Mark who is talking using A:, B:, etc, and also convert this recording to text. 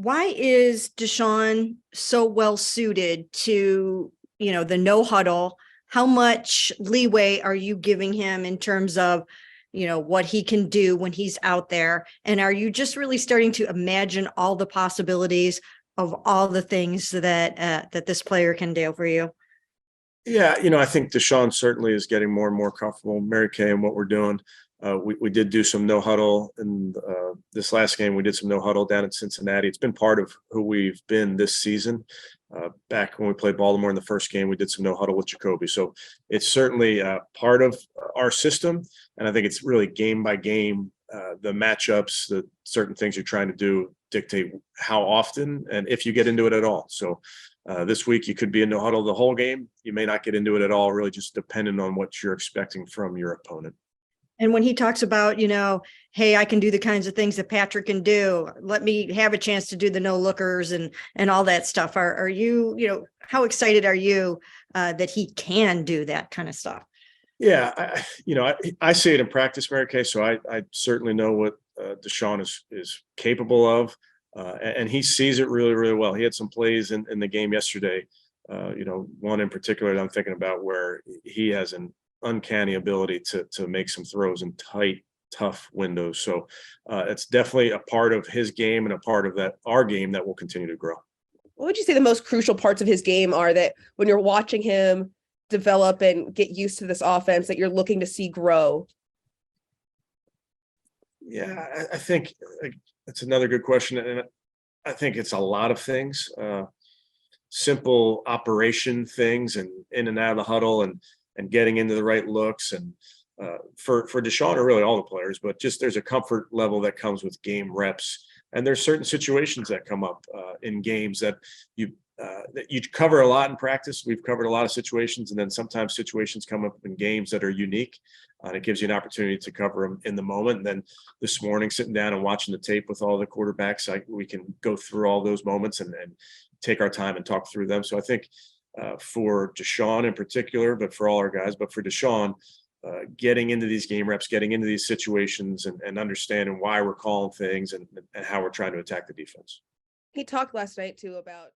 A: Why is Deshaun so well suited to, the no huddle? How much leeway are you giving him in terms of, what he can do when he's out there? And are you just really starting to imagine all the possibilities of all the things that this player can do for you?
B: Yeah, I think Deshaun certainly is getting more and more comfortable, Mary Kay, and what we're doing. We did do some no huddle in this last game. We did some no huddle down in Cincinnati. It's been part of who we've been this season. Back when we played Baltimore in the first game, we did some no huddle with Jacoby. So it's certainly part of our system. And I think it's really game by game, the matchups, the certain things you're trying to do dictate how often and if you get into it at all. So this week you could be in no huddle the whole game. You may not get into it at all, really just depending on what you're expecting from your opponent.
A: And when he talks about, hey, I can do the kinds of things that Patrick can do, let me have a chance to do the no lookers and all that stuff. Are you, how excited are you that he can do that kind of stuff?
B: Yeah, I see it in practice, Mary Kay. So I certainly know what Deshaun is capable of, and he sees it really, really well. He had some plays in the game yesterday. One in particular that I'm thinking about where he has an uncanny ability to make some throws in tight, tough windows. So it's definitely a part of his game and a part of our game that will continue to grow.
C: What would you say the most crucial parts of his game are that when you're watching him develop and get used to this offense that you're looking to see grow?
B: Yeah, I think that's another good question. And I think it's a lot of things, simple operation things and in and out of the huddle and getting into the right looks. And for Deshaun or really all the players, but just there's a comfort level that comes with game reps. And there's certain situations that come up in games that you cover a lot in practice. We've covered a lot of situations, and then sometimes situations come up in games that are unique. And it gives you an opportunity to cover them in the moment. And then this morning, sitting down and watching the tape with all the quarterbacks, we can go through all those moments and take our time and talk through them. So I think for Deshaun in particular, but for all our guys, but for Deshaun, getting into these game reps, getting into these situations and understanding why we're calling things and how we're trying to attack the defense.
C: He talked last night too about